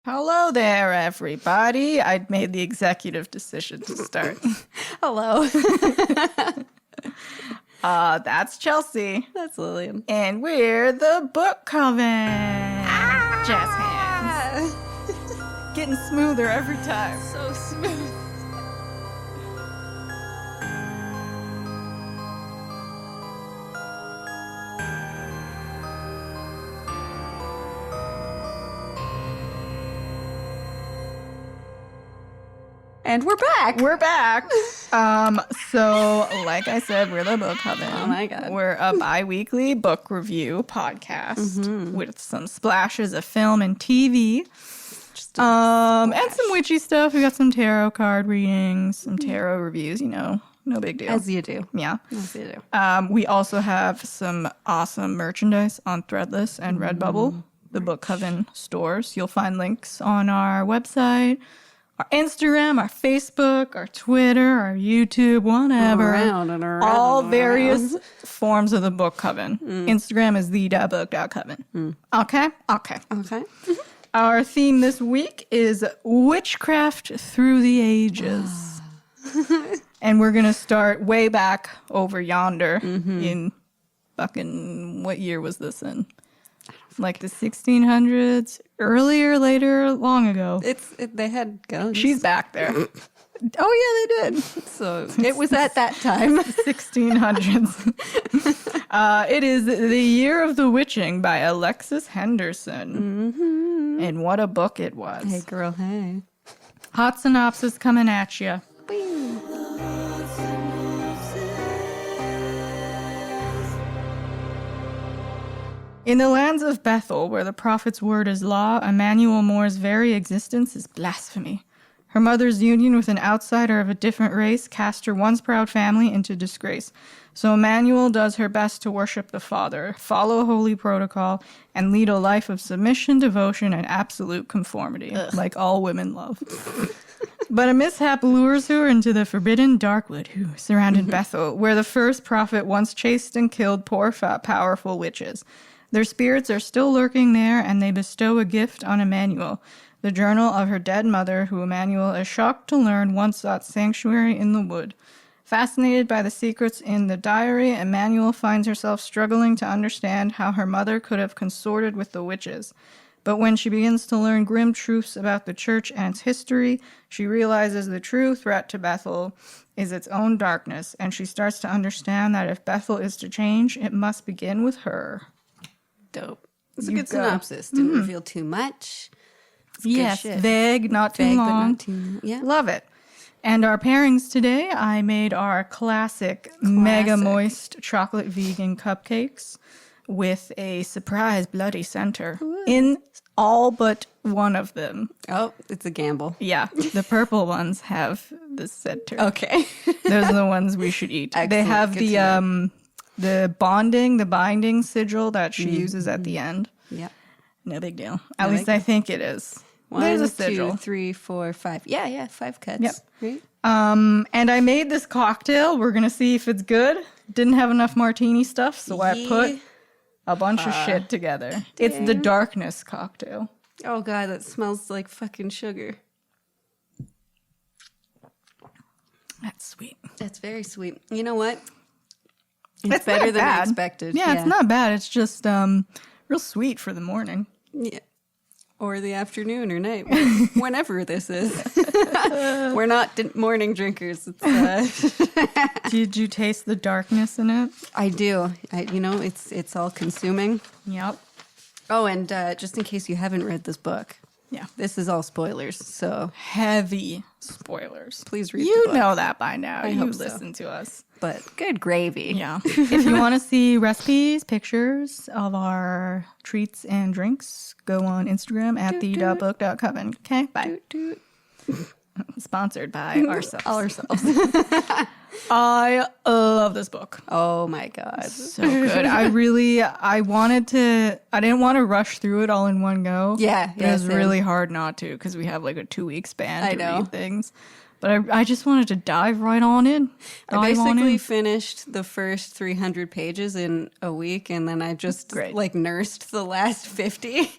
Hello there, everybody. I made the executive decision to start. Hello. That's Chelsea. That's Lillian. And we're the Book Coven. Jazz hands. Getting smoother every time. So smooth. And we're back. We're back. So, like I said, we're the Book Coven. Oh my God. We're a bi-weekly book review podcast with some splashes of film and TV. And some witchy stuff. We got some tarot card readings, some tarot reviews, no big deal. As you do. Yeah. As you do. We also have some awesome merchandise on Threadless and Redbubble, the Book Coven stores. You'll find links on our website, our Instagram, our Facebook, our Twitter, our YouTube, whatever. Around and around. All and various around. forms of the Book Coven. Instagram is the.book.coven. Okay? Okay. Okay. Our theme this week is witchcraft through the ages. And we're going to start way back over yonder in fucking, what year was this in? Like the 1600s, earlier, later, long ago. They had guns. She's back there. Oh, yeah, they did. So it was at that time. 1600s. It is The Year of the Witching by Alexis Henderson. And what a book it was. Hey, girl, hey. Hot synopsis coming at you. In the lands of Bethel, where the prophet's word is law, Emmanuel Moore's very existence is blasphemy. Her mother's union with an outsider of a different race cast her once proud family into disgrace. So Emmanuel does her best to worship the Father, follow holy protocol, and lead a life of submission, devotion, and absolute conformity, like all women love. But a mishap lures her into the forbidden darkwood surrounded Bethel, where the first prophet once chased and killed poor, powerful witches. Their spirits are still lurking there, and they bestow a gift on Emmanuel, the journal of her dead mother, who Emmanuel is shocked to learn once sought sanctuary in the wood. Fascinated by the secrets in the diary, Emmanuel finds herself struggling to understand how her mother could have consorted with the witches. But when she begins to learn grim truths about the church and its history, she realizes the true threat to Bethel is its own darkness, and she starts to understand that if Bethel is to change, it must begin with her. Dope. It's a good synopsis. Didn't reveal too much. Yes, vague, not too long. But not too, yeah. Love it. And our pairings today, I made our classic mega moist chocolate vegan cupcakes with a surprise bloody center in all but one of them. Oh, it's a gamble. Yeah, the purple ones have the center. Okay. Those are the ones we should eat. Excellent. They have the binding sigil that she uses at the end. Yeah. No big deal. At least I think it is. There's a sigil. 1, 2, 3, 4, 5. Yeah, 5 cuts. Yep. Right? And I made this cocktail. We're gonna see if it's good. Didn't have enough martini stuff, so I put a bunch of shit together. Dang. It's the darkness cocktail. Oh god, that smells like fucking sugar. That's sweet. That's very sweet. You know what? It's better not than I bad. expected. Yeah, it's not bad. It's just real sweet for the morning. Yeah. Or the afternoon or night, whenever this is. We're not morning drinkers. Did you taste the darkness in it? I do. It's all consuming. Yep. Oh, and just in case you haven't read this book, this is all spoilers. So Heavy spoilers. please read the You book. know that by now. I You hope so. listen to us. But good gravy. Yeah. If you want to see recipes, pictures of our treats and drinks, go on Instagram at the.book.coven. Okay, bye. Doot. Sponsored by ourselves. Ourselves. I love this book. Oh my god. So good. I didn't want to rush through it all in one go. Yeah. But it was really hard not to because we have like a 2-week span to read things. But I just wanted to dive right on in. I basically finished the first 300 pages in a week, and then I just like nursed the last 50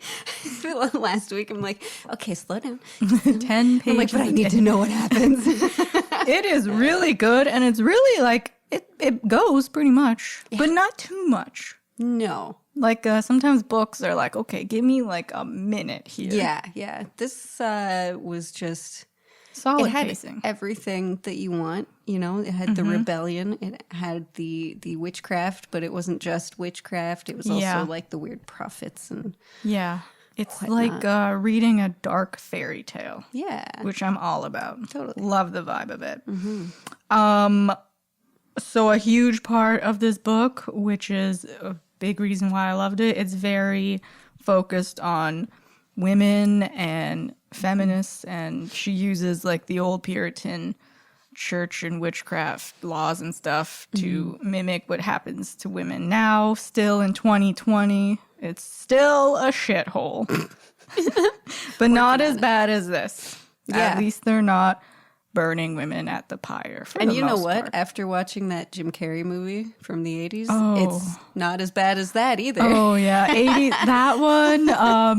last week. I'm like, okay, slow down. 10 pages. I'm like, but I need to know what happens. It is really good, and it's really like, it goes pretty much, but not too much. No. Like, sometimes books are like, okay, give me like a minute here. Yeah. This was just... Solid it had pacing. Everything that you want, you know. It had the rebellion. It had the witchcraft, but it wasn't just witchcraft. It was also like the weird prophets and It's whatnot. Like reading a dark fairy tale. Yeah, which I'm all about. Totally love the vibe of it. So a huge part of this book, which is a big reason why I loved it, it's very focused on women and feminists, and she uses like the old Puritan church and witchcraft laws and stuff to mimic what happens to women now, still in 2020. It's still a shithole, but not as bad as this. At least they're not burning women at the pyre. And you know what? Part. After watching that Jim Carrey movie from the 80s, it's not as bad as that either. Oh, yeah. 80s. That one.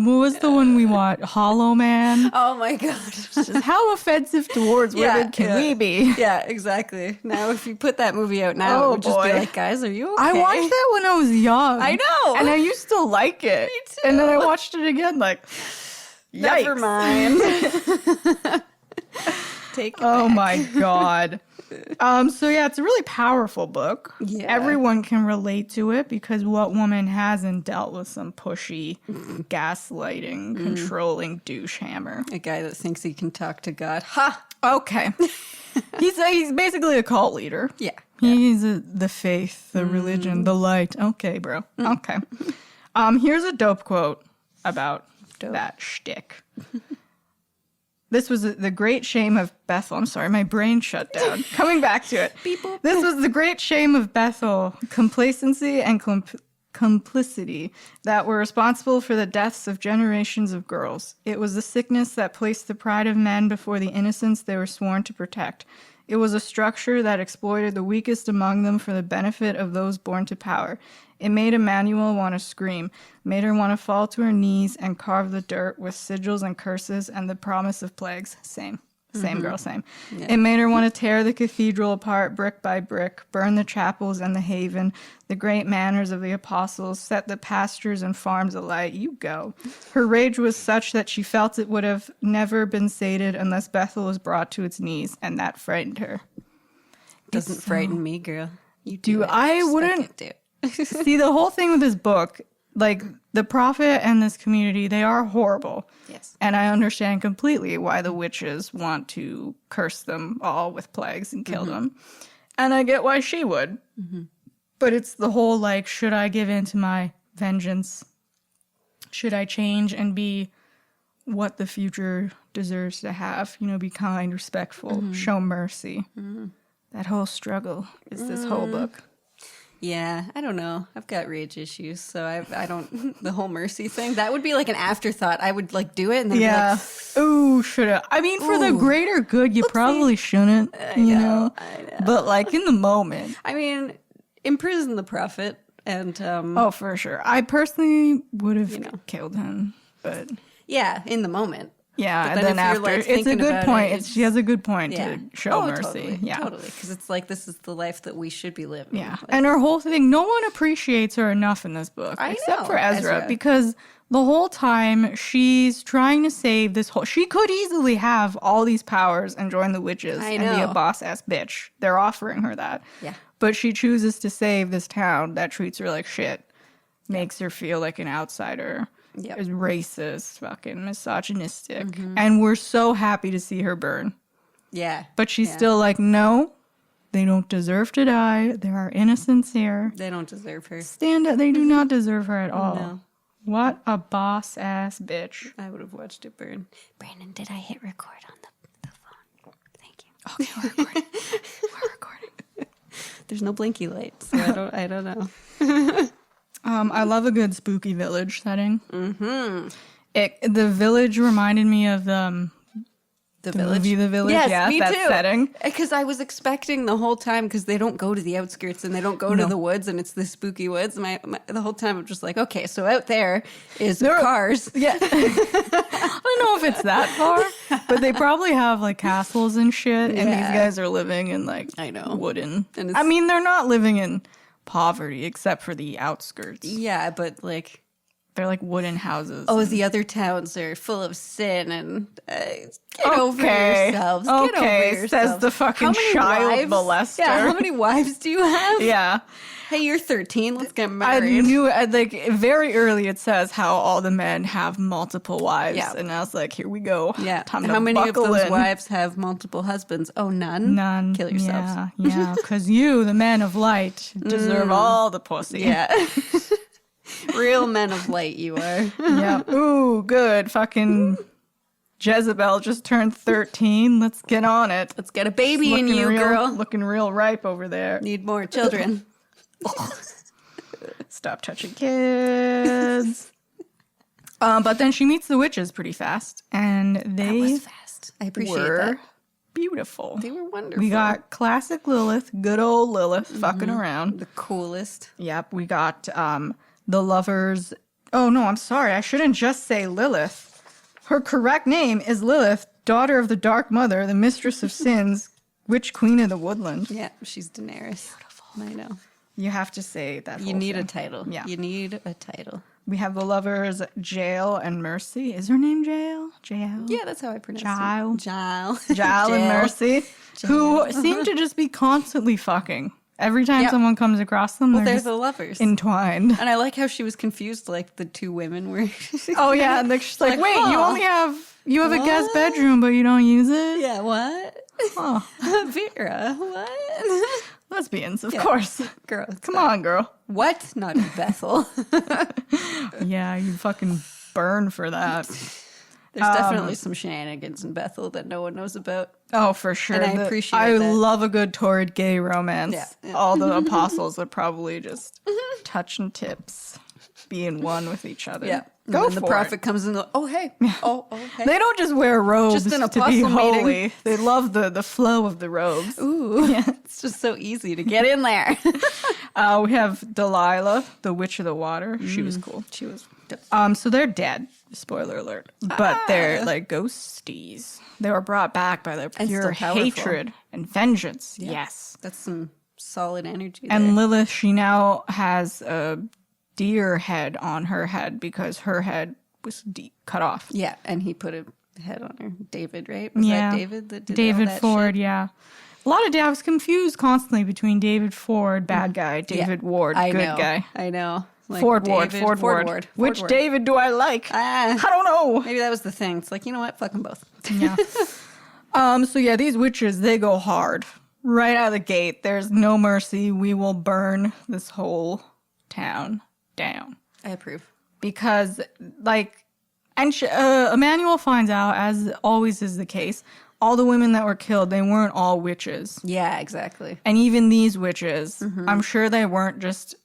What was the one we watched? Hollow Man. Oh, my God. Just how offensive towards women can we be? Yeah, exactly. Now, if you put that movie out now, it would just be like, guys, are you okay? I watched that when I was young. I know. And I used to like it. Me too. And then I watched it again like, yikes. Never mind. Take it back. My God. So yeah, it's a really powerful book. Yeah. Everyone can relate to it because what woman hasn't dealt with some pushy, gaslighting, controlling douche hammer? A guy that thinks he can talk to God. Ha! Okay. He's basically a cult leader. Yeah. He's the faith, the religion, the light. Okay, bro. Okay. Here's a dope quote about that shtick. This was the great shame of Bethel. I'm sorry, my brain shut down. Coming back to it. This was the great shame of Bethel, complacency and complicity that were responsible for the deaths of generations of girls. It was the sickness that placed the pride of men before the innocence they were sworn to protect. It was a structure that exploited the weakest among them for the benefit of those born to power. It made Emmanuel want to scream, made her want to fall to her knees and carve the dirt with sigils and curses and the promise of plagues. Same girl, same. Yeah. It made her want to tear the cathedral apart brick by brick, burn the chapels and the haven, the great manors of the apostles, set the pastures and farms alight. You go. Her rage was such that she felt it would have never been sated unless Bethel was brought to its knees, and that frightened her. Doesn't frighten me, girl. You do. I wouldn't do. See, the whole thing with this book, like the prophet and this community, they are horrible. Yes. And I understand completely why the witches want to curse them all with plagues and kill them. And I get why she would. But it's the whole, like, should I give in to my vengeance? Should I change and be what the future deserves to have? You know, be kind, respectful, show mercy. That whole struggle is this whole book. Yeah, I don't know. I've got rage issues, so I don't. The whole mercy thing, that would be like an afterthought. I would like do it and then be like, ooh, should I? I mean, for the greater good, you probably shouldn't. You know, I know. But like in the moment, I mean, imprison the prophet and. Oh, for sure. I personally would have killed him, but yeah, in the moment. Yeah, and then after, like, it's a good point. She has a good point to show mercy. Totally, yeah, totally. Because it's like, this is the life that we should be living. Yeah, like, and her whole thing, no one appreciates her enough in this book, except for Ezra, because the whole time she's trying to save this whole... She could easily have all these powers and join the witches and be a boss-ass bitch. They're offering her that. Yeah. But she chooses to save this town that treats her like shit, makes her feel like an outsider. Yep. Is racist, fucking misogynistic. And we're so happy to see her burn. Yeah. But she's still like, no, they don't deserve to die. There are innocents here. They don't deserve her. Stand up. They do not deserve her at all. No. What a boss-ass bitch. I would have watched it burn. Brandon, did I hit record on the phone? Thank you. Okay, we're recording. We're recording. There's no blinky light, so I don't know. I love a good spooky village setting. The village reminded me of The Village. Movie The Village, Yes, yeah, me that too. setting. Because I was expecting the whole time, because they don't go to the outskirts and they don't go to the woods, and it's the spooky woods. The whole time I'm just like, okay, so out there is cars. Yeah. I don't know if it's that far, but they probably have like castles and shit, and these guys are living in like wooden. And I mean, they're not living in poverty except for the outskirts. Yeah, but like... They're like wooden houses. Oh, the other towns are full of sin and get over yourselves. Get over yourselves. Says the fucking child molester. Yeah, how many wives do you have? Yeah. Hey, you're 13. Let's get married. I knew, like, very early it says how all the men have multiple wives. Yeah. And I was like, here we go. Yeah. Time how to many of those in. wives have multiple husbands? Oh, none? None. Kill yourselves. Yeah. Because you, the men of light, deserve all the pussy. Yeah. Real men of light you are. Yeah. Ooh, good. Fucking Jezebel just turned 13. Let's get on it. Let's get a baby in you, girl. Looking real ripe over there. Need more children. Stop touching kids. But then she meets the witches pretty fast. And they that was fast. I appreciate that. Beautiful. They were wonderful. We got classic Lilith, good old Lilith, fucking around. The coolest. Yep. We got the lovers. Oh, no, I'm sorry. I shouldn't just say Lilith. Her correct name is Lilith, daughter of the Dark Mother, the mistress of sins, witch queen of the woodland. Yeah, she's Daenerys. Beautiful. I know. You have to say that. You need a title. Yeah. You need a title. We have the lovers, Jael and Mercy. Is her name Jael? Jael? Yeah, that's how I pronounce it. Jael. Jael and Mercy, who seem to just be constantly fucking. Every time someone comes across them, they're the lovers. Entwined. And I like how she was confused, like the two women were. Oh, yeah. And she's like, wait, you have a guest bedroom, but you don't use it? Yeah, what? Oh. Vera, what? Lesbians, of course. Girl. Come on, girl. What? Not in Bethel. Yeah, you fucking burn for that. There's definitely some shenanigans in Bethel that no one knows about. Oh, for sure. And I appreciate that. I love a good torrid gay romance. Yeah. All the apostles would probably just touch and tips, being one with each other. Yeah. Go and for the prophet comes in, oh, hey. Oh, hey. They don't just wear robes just an to be holy. Meeting. They love the flow of the robes. Ooh. Yeah. It's just so easy to get in there. We have Delilah, the witch of the water. She was cool. She was. So they're dead. Spoiler alert. But they're like ghosties. They were brought back by their pure hatred and vengeance. Yeah. Yes. That's some solid energy and there. Lilith, she now has a deer head on her head because her head was cut off. Yeah, and he put a head on her. David, right? Was that David that did David all that Ford, shit? yeah. A lot of I was confused constantly between David Ford, bad guy, David Ward, good guy. I know. Like Ford Ward. Which David do I like? I don't know. Maybe that was the thing. It's like, you know what? Fuck them both. Yeah. So yeah, these witches, they go hard. Right out of the gate. There's no mercy. We will burn this whole town down. I approve. Because, like, and Emmanuel finds out, as always is the case, all the women that were killed, they weren't all witches. Yeah, exactly. And even these witches, I'm sure they weren't just,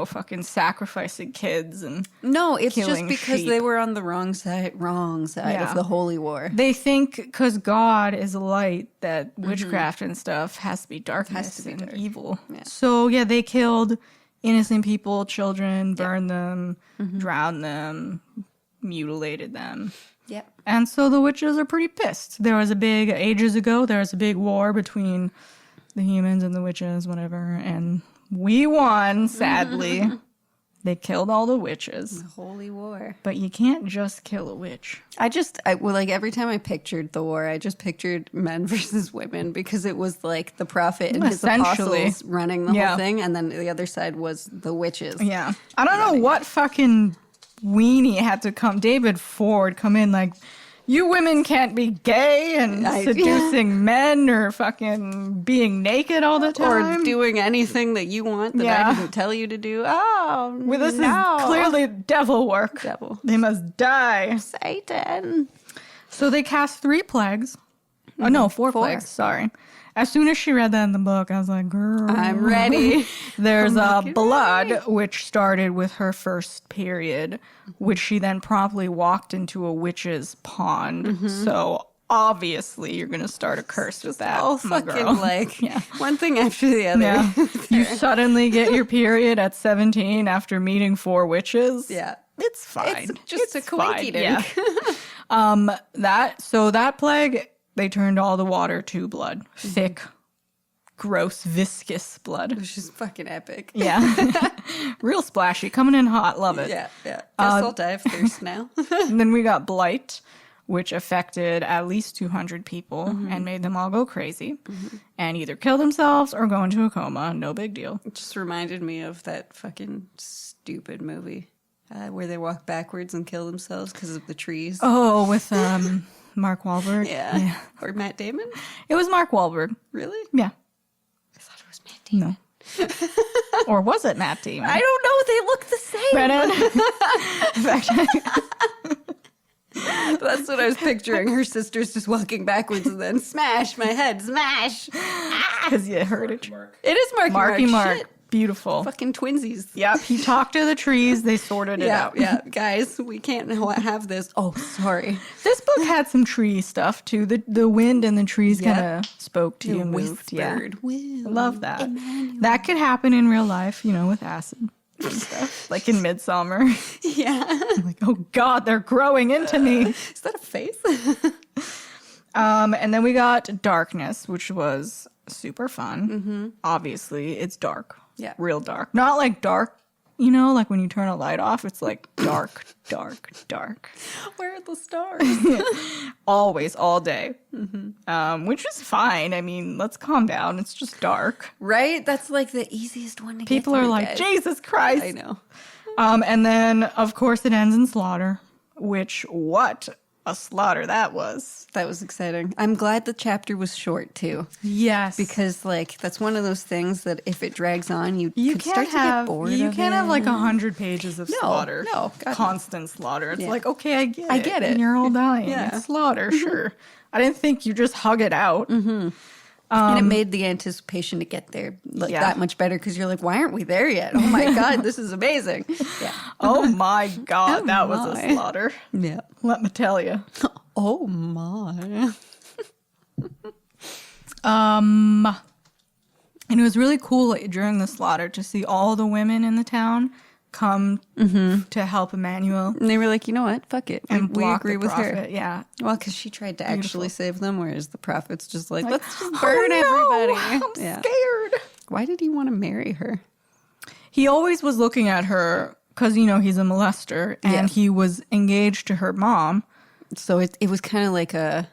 fucking sacrificing kids and no, it's just because sheep. they were on the wrong side of the holy war. They think because God is light that witchcraft and stuff has to be darkness and evil. Yeah. So yeah, they killed innocent people, children, burned them, drowned them, mutilated them. Yep. And so the witches are pretty pissed. Ages ago, there was a big war between the humans and the witches, whatever, and we won, sadly. They killed all the witches. The holy war. But you can't just kill a witch. Every time I pictured the war, I just pictured men versus women because it was like the prophet and his apostles running the whole thing, and then the other side was the witches. Yeah. I don't know what fucking weenie had to come. David Ford come in like, you women can't be gay and seducing men or fucking being naked all the time. Or doing anything that you want that I didn't tell you to do. Oh, well, this is clearly devil work. Devil. They must die. Satan. So they cast 3 plagues. Oh, no, 4 plagues. Sorry. As soon as she read that in the book, I was like, girl. I'm ready. There's blood, which started with her first period, which she then promptly walked into a witch's pond. So obviously you're gonna start a curse with that. Oh, my fucking girl. like one thing after the other. Yeah. You suddenly get your period at 17 after meeting 4 witches. Yeah. It's fine. It's just a fine. coinky-dink. Yeah. That plague, they turned all the water to blood. Thick, gross, viscous blood. Which is fucking epic. Yeah. Real splashy. Coming in hot. Love it. Yeah. Guess I'll die of thirst now. And then we got Blight, which affected at least 200 people and made them all go crazy and either kill themselves or go into a coma. No big deal. It just reminded me of that fucking stupid movie where they walk backwards and kill themselves because of the trees. Oh, with Mark Wahlberg. Yeah. Or Matt Damon? It was Mark Wahlberg. Really? Yeah. I thought it was Matt Damon. No. Or was it Matt Damon? I don't know. They look the same. That's what I was picturing. Her sister's just walking backwards and then smash my head. Smash. Because you heard it. It is Marky Mark. Shit. Beautiful. Fucking twinsies. Yep. He talked to the trees. They sorted it out. Yeah, guys, we can't have this. Oh, sorry. This book had some tree stuff too. The wind and the trees kind of spoke to you. Moved. Whispered. Yeah. Love that. Emmanuel. That could happen in real life, with acid and stuff. Like in Midsummer. Yeah. I'm like, oh God, they're growing into me. Is that a face? And then we got Darkness, which was super fun. Obviously, it's dark. Yeah. Real dark. Not like dark, like when you turn a light off, it's like dark, dark, dark. Where are the stars? Always, all day. Which is fine. I mean, let's calm down. It's just dark. Right? That's like the easiest one to People get are like, guys. Jesus Christ. I know. And then, of course, it ends in slaughter, which, what a slaughter that was. That was exciting. I'm glad the chapter was short, too. Yes. Because, that's one of those things that if it drags on, you could start to get bored You of can't it. have, 100 pages of slaughter. No. God. Constant slaughter. It's Yeah. okay, I get it. I get it. And you're all dying. Yeah. It's slaughter, sure. I didn't think you just hug it out. And it made the anticipation to get there that much better because you're like, why aren't we there yet? Oh my God, this is amazing. Yeah. Oh my God, Oh that was my. a slaughter. Yeah. Let me tell you. Oh my. And it was really cool during the slaughter to see all the women in the town come to help Emmanuel. And they were like, you know what? Fuck it. And we block agree the with her. prophet. Yeah. Well, because she tried to actually save them, whereas the prophet's just like, let's just "Oh, burn no, everybody. I'm scared. Why did he want to marry her? He always was looking at her because, he's a molester and he was engaged to her mom. So it was kind of like a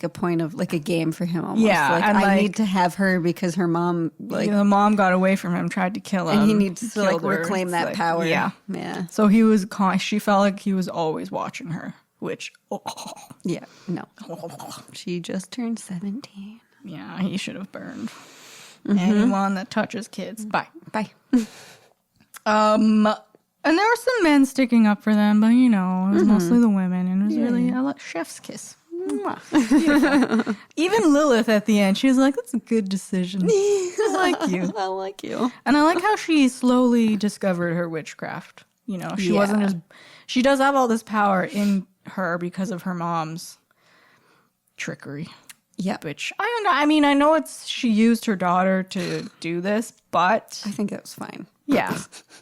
point of a game for him almost. Yeah, like, and I need to have her because her mom the mom got away from him, tried to kill him. and he needs to killed her. reclaim It's that power. Yeah. Yeah. So she felt like he was always watching her, which, Yeah. No. She just turned 17. yeah, he should have burned. Anyone that touches kids. Bye. Bye. And there were some men sticking up for them, but it was mostly the women, and it was really a chef's kiss. Beautiful. Even Lilith at the end, she was like, "That's a good decision. I like you." I like you. And I like how she slowly discovered her witchcraft. She wasn't as she does have all this power in her because of her mom's trickery. Yeah. Which I don't know. I mean, I know she used her daughter to do this, but I think that was fine. yeah,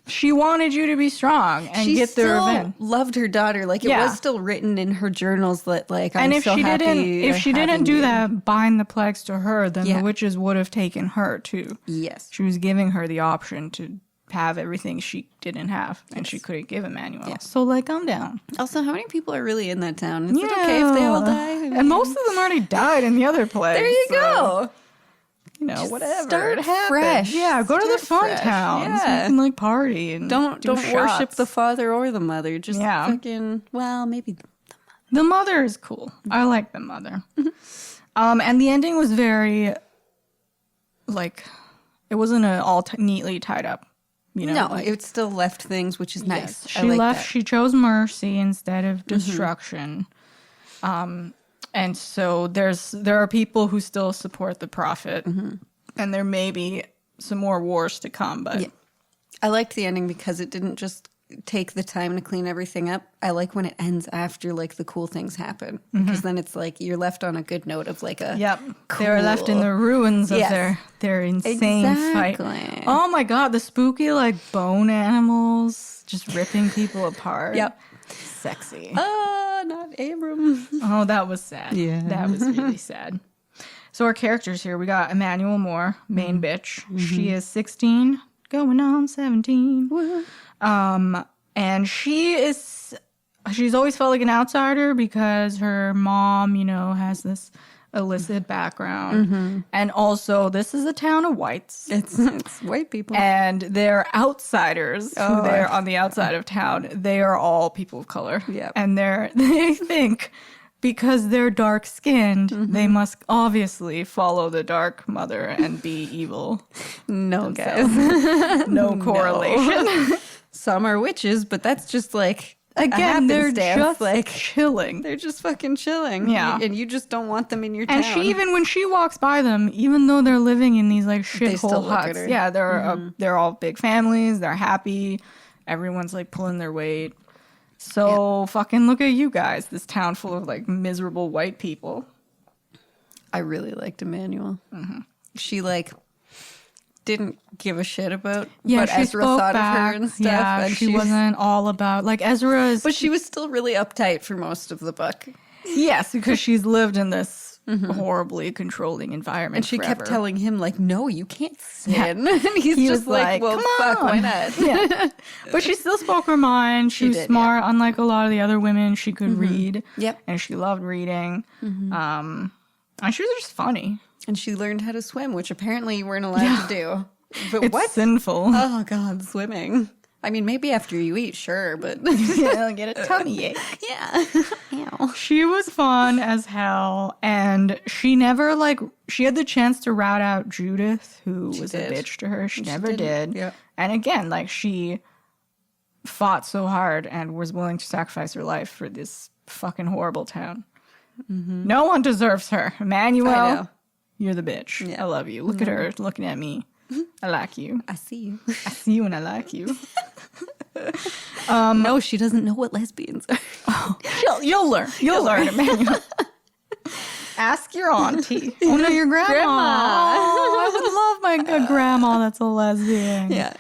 she wanted you to be strong and get the revenge. Loved her daughter. It was still written in her journals that I'm And if so she happy didn't do you. that, bind the plagues to her, then the witches would have taken her too. Yes. She was giving her the option to have everything she didn't have, and she couldn't give Emmanuel. Yeah. So calm down. Also, how many people are really in that town? Is it okay if they all die? And most of them already died in the other plagues. There you go. Just whatever. Start It happened. fresh. Yeah, go to the Start fun fresh. towns. Yeah. You can party and Don't do worship shots. the father or the mother. Just fucking maybe The mother is cool. I like the mother. And the ending was very it wasn't all neatly tied up. No, it still left things, which is nice. Yes, she I like left. that. She chose mercy instead of destruction. And so there are people who still support the prophet, and there may be some more wars to come. But I liked the ending because it didn't just take the time to clean everything up. I like when it ends after like the cool things happen, because then it's like you're left on a good note of like a They're left in the ruins of their insane fight. Oh my god, the spooky like bone animals just ripping people apart. Sexy. Oh, not Abram. Oh, that was sad. Yeah, that was really sad. So our characters here, we got Emmanuel Moore, main bitch. She is 16, going on 17. And she's always felt like an outsider because her mom, you know, has this illicit background. And also, this is a town of whites. It's white people. And they're outsiders. They're on the outside of town. They are all people of color. And they think because they're dark-skinned, they must obviously follow the dark mother and be evil. No, guys. No correlation. Some are witches, but that's just like, again, they're just like chilling. They're just fucking chilling. Yeah. And you just don't want them in your town. And she, even when she walks by them, even though they're living in these like shithole huts, they're all big families. They're happy. Everyone's like pulling their weight. So fucking look at you guys. This town full of like miserable white people. I really liked Emmanuel. She like didn't give a shit about what Ezra thought of her and stuff. Yeah, and she wasn't all about like Ezra is. But she was still really uptight for most of the book. Yes, because she's lived in this horribly controlling environment. And she forever. kept telling him like, "No, you can't sin." And he's he just was like, "Well, fuck, why not?" But she still spoke her mind. She was smart, unlike a lot of the other women. She could read. And she loved reading. And she was just funny. And she learned how to swim, which apparently you weren't allowed to do. But it's sinful. Oh, God, swimming. I mean, maybe after you eat, sure, but... I'll get a tummy ache. Ew. She was fun as hell, and she never, like... She had the chance to rat out Judith, who was a bitch to her. She never did. Yeah. And again, like, she fought so hard and was willing to sacrifice her life for this fucking horrible town. No one deserves her. Emmanuel... You're the bitch. Yeah. I love you. Look at her looking at me. I like you. I see you. I see you and I like you. No, she doesn't know what lesbians are. You'll learn. You'll learn, Emmanuel. Ask your auntie. Oh, no, your grandma. Oh, I would love my grandma that's a lesbian. Yeah.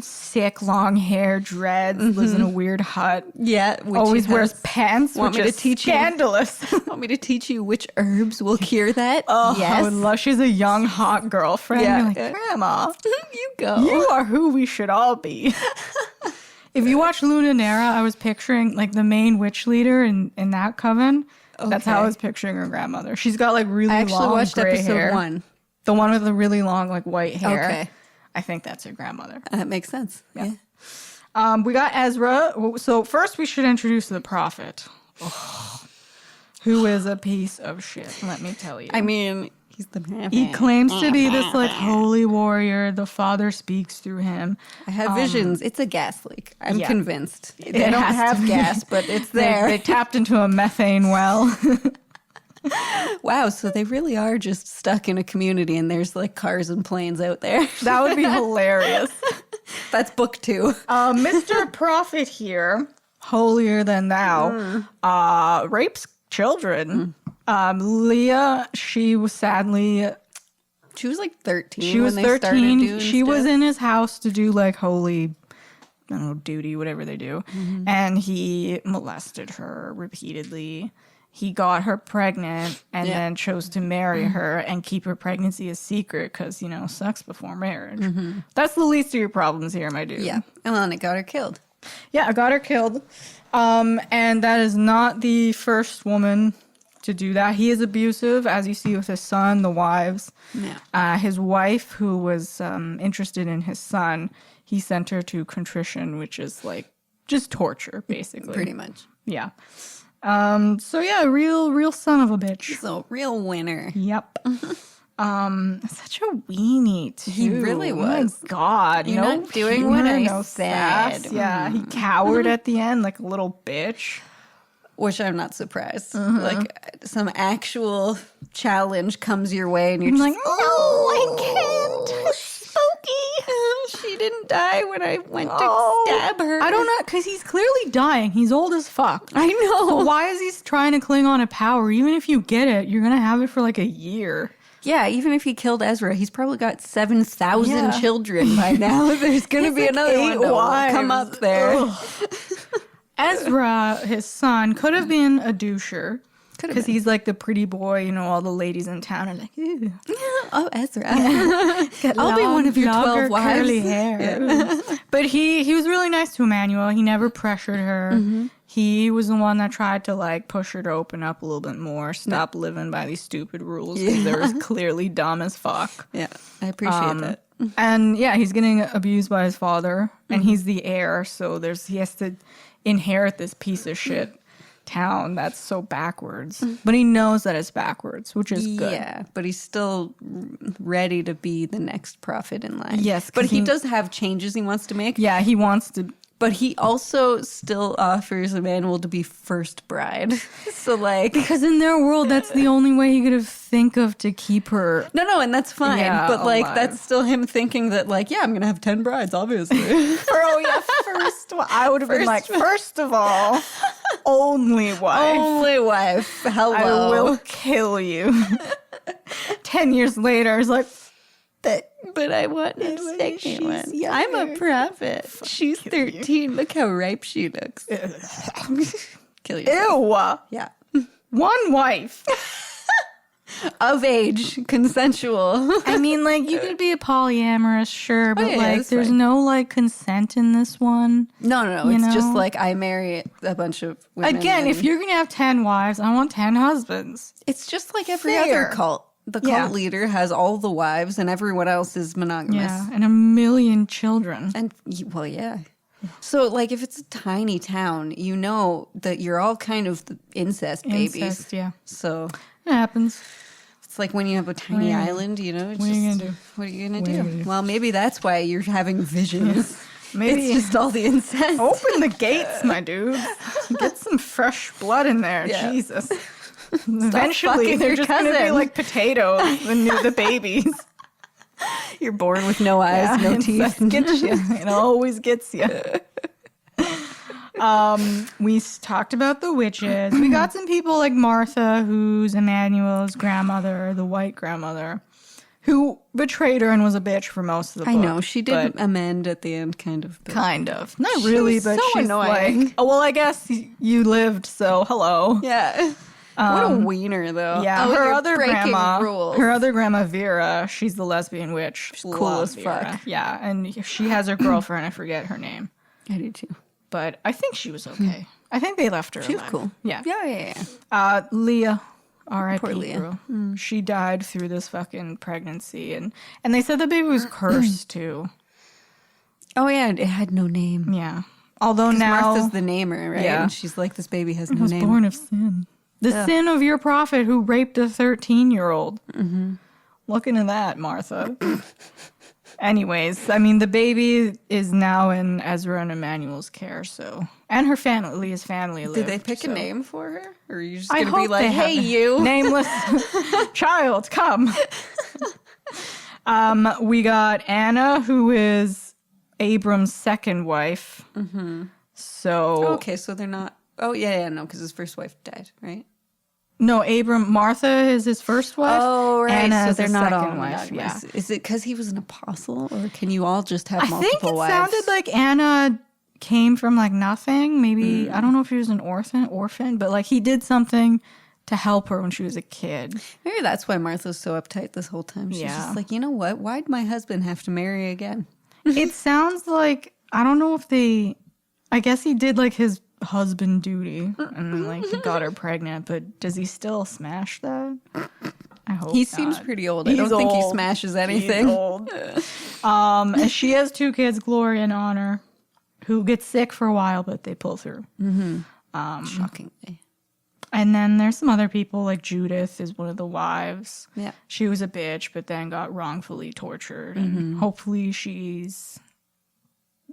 Sick, long hair, dreads, lives in a weird hut. Yeah. Always wears pants, want which me is to teach scandalous. Want me to teach you which herbs will cure that? Oh, yes. I would love. She's a young, hot girlfriend. Yeah. You're like, Grandma, you go. You are who we should all be. If you watch Lunanera, I was picturing like the main witch leader in that coven. Okay. That's how I was picturing her grandmother. She's got like really long gray hair. I actually watched episode 1. The one with the really long like white hair. Okay. I think that's her grandmother. That makes sense. Yeah. We got Ezra. So first we should introduce the prophet. Who is a piece of shit, let me tell you. I mean, he's the man. He claims to be this like holy warrior. The Father speaks through him. I have visions. It's a gas leak. I'm convinced. They don't have gas, but it's there. They tapped into a methane well. Wow, so they really are just stuck in a community and there's like cars and planes out there. That would be hilarious. That's book 2. Mr. Prophet here, holier than thou, rapes children. Leah, she was sadly... She was like 13. She was 13. She was in his house to do like holy... I don't know, duty, whatever they do. And he molested her repeatedly. He got her pregnant and then chose to marry her and keep her pregnancy a secret because, you know, sex before marriage. That's the least of your problems here, my dude. Yeah. And then it got her killed. Yeah, I got her killed. And that is not the first woman to do that. He is abusive, as you see with his son, the wives. Yeah. His wife, who was interested in his son, he sent her to contrition, which is like just torture, basically. Pretty much. Yeah. So yeah, real son of a bitch. So real winner. Yep. Such a weenie too. He really was. Oh my God. You're not doing what I said. Yeah, he cowered at the end like a little bitch. Which I'm not surprised. Like some actual challenge comes your way and you're just like, no, I can't. Spooky. She didn't die when I went to stab her. I don't know, because he's clearly dying. He's old as fuck. I know. So why is he trying to cling on to power? Even if you get it, you're going to have it for like a year. Yeah, even if he killed Ezra, he's probably got 7,000 children by now. There's going to be like another one that will come up there. Ezra, his son, could have been a doucher. Because he's like the pretty boy, you know, all the ladies in town are like, ooh. Oh, Ezra. I'll be one of your 12 wives. Curly hair. Yeah. But he was really nice to Emmanuel. He never pressured her. Mm-hmm. He was the one that tried to like push her to open up a little bit more, stop living by these stupid rules because they were clearly dumb as fuck. Yeah, I appreciate that. And yeah, he's getting abused by his father, and he's the heir, so he has to inherit this piece of shit town that's so backwards, but he knows that it's backwards, which is good. Yeah, but he's still ready to be the next prophet in line. Yes, but he does have changes he wants to make. Yeah, he wants to. But he also still offers Emmanuel to be first bride. So like, because in their world, that's the only way he could have think of to keep her. No, and that's fine. Yeah, but like, alive. That's still him thinking that like, yeah, I'm gonna have 10 brides, obviously. First. I would have been like, first of all, only wife. Only wife. Hello. I will kill you. 10 years later, it's like. But I want a second one. I'm a prophet. She's 13. Look how ripe she looks. Kill yourself. Ew. Yeah. One wife. Of age. Consensual. I mean, like, you could be a polyamorous, sure, but, there's fine. no, like, consent in this one. No. It's just like I marry a bunch of women. Again, if you're going to have 10 wives, I want 10 husbands. It's just like every other cult. The cult leader has all the wives and everyone else is monogamous. Yeah, and 1 million children. And, well, yeah. So, like, if it's a tiny town, you know that you're all kind of the incest babies. Incest, yeah. So it happens. It's like when you have a tiny island, you know. It's what are you going to do? What are you going to do? Well, maybe that's why you're having visions. Yeah. Maybe it's just all the incest. Open the gates, my dude. Get some fresh blood in there. Yeah. Jesus. Eventually, they're just going to be like potatoes, the babies. You're born with no eyes, no teeth. Gets you. It always gets you. We talked about the witches. We got some people like Martha, who's Emmanuel's grandmother, the white grandmother, who betrayed her and was a bitch for most of the book. I know. She did amend at the end, kind of. Kind of. Not really, but so she's annoying. Like, oh, well, I guess you lived, so hello. Yeah. What a wiener, though. Yeah, her other grandma, Vera, she's the lesbian witch. She's cool as fuck. Yeah, and she has her girlfriend. I forget her name. I do, too. But I think she was okay. I think they left her alive. She was cool. Yeah. Yeah. Leah, R.I.P. Poor Leah. Girl. She died through this fucking pregnancy. And they said the baby was cursed, too. Oh, yeah, it had no name. Yeah. Although now... Martha's the namer, right? Yeah. And she's like, this baby has no name. It was born of sin. The sin of your prophet who raped a 13-year-old. Mm-hmm. Look into that, Martha. Anyways, I mean, the baby is now in Ezra and Emmanuel's care, so... And her family, Leah's family lived. Did they pick a name for her? Or are you just going to be like, hey, you? Nameless child, come. We got Anna, who is Abram's second wife. Mm-hmm. So... Okay, so they're not... Oh, yeah, no, because his first wife died, right? No, Martha is his first wife. Oh, right. Anna so is they're his not second all wife. Yeah. Is it because he was an apostle, or can you all just have multiple wives? I think it sounded like Anna came from like nothing. Maybe, I don't know if he was an orphan, but like he did something to help her when she was a kid. Maybe that's why Martha's so uptight this whole time. She's just like, you know what? Why'd my husband have to marry again? It sounds like, I don't know if I guess he did like his husband duty and like he got her pregnant, but does he still smash that? I hope he not. Seems pretty old. I don't think he smashes anything. He's old. And she has 2 kids, Gloria and Honor, who get sick for a while, but they pull through. Mm-hmm. Shockingly. And then there's some other people, like Judith is one of the wives. Yeah. She was a bitch, but then got wrongfully tortured. And hopefully she's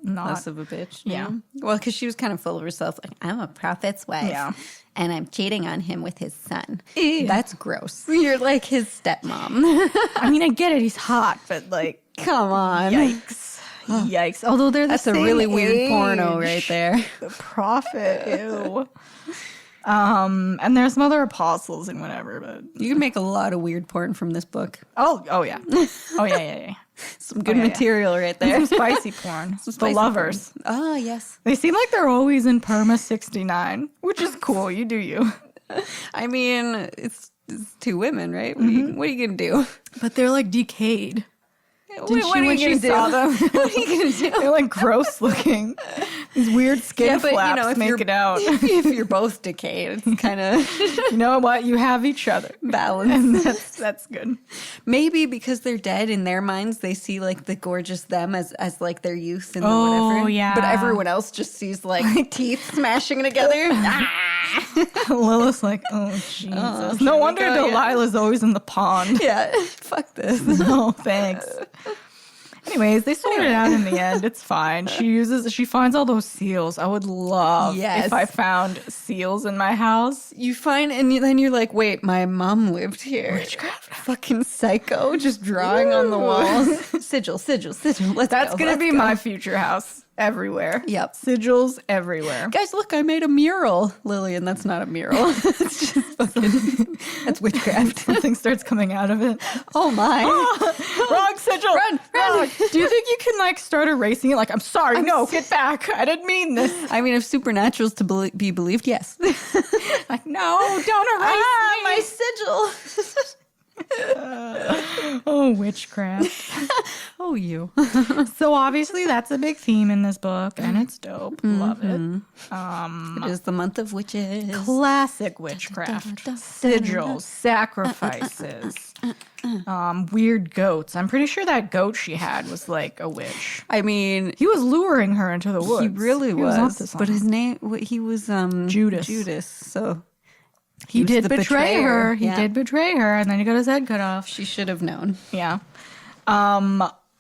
not less of a bitch. Yeah. Well, because she was kind of full of herself. Like, I'm a prophet's wife, and I'm cheating on him with his son. Ew. That's gross. You're like his stepmom. I mean, I get it. He's hot, but like, come on. Yikes. Yikes. Although they're That's a really weird porno right there. The prophet. Ew. And there's some other apostles and whatever, but You can make a lot of weird porn from this book. oh yeah. Oh yeah. Some good material right there. Some spicy porn. Spicy the lovers. porn. Oh, yes. They seem like they're always in Perma 69, which is cool. You do you. I mean, it's two women, right? What are you going to do? But they're like decayed. What are you going to do? Saw them? What are you going to do? They're like gross looking. These weird skin flaps if make it out. if you're both decayed, it's kind of You know what? You have each other. balance. And that's good. Maybe because they're dead, in their minds, they see like the gorgeous them as like their youth and the whatever. Oh, yeah. But everyone else just sees like teeth smashing together. Lilith's like, oh, Jesus. Oh, No here we wonder go, Delilah's always in the pond. Yeah, fuck this. No, thanks. Anyways, they sort it out in the end. It's fine. She finds all those seals. I would love if I found seals in my house. You find, and then you're like, wait, my mom lived here. Witchcraft. Fucking psycho, just drawing on the walls. Sigil. That's going to be my future house. Everywhere. Yep. Sigils everywhere. Guys, look, I made a mural. Lillian, that's not a mural. It's just fucking, that's witchcraft. Something starts coming out of it. Oh my. Wrong sigil. Run. Do you think you can like start erasing it? Like, I'm sorry. No, get back. I didn't mean this. I mean, if supernatural's to be believed, yes. Like, no, don't erase me. My sigil. Oh, witchcraft. Oh, you. So obviously that's a big theme in this book, and it's dope. Love it. It is the month of witches. Classic witchcraft. Sigils, sacrifices, weird goats. I'm pretty sure that goat she had was like a witch. I mean, He was luring her into the woods. he really was. up to But something. his name, he was Judas. So He was did the betray betrayer. her. He Yeah. did betray her, and then he got his head cut off. she should have known. Yeah.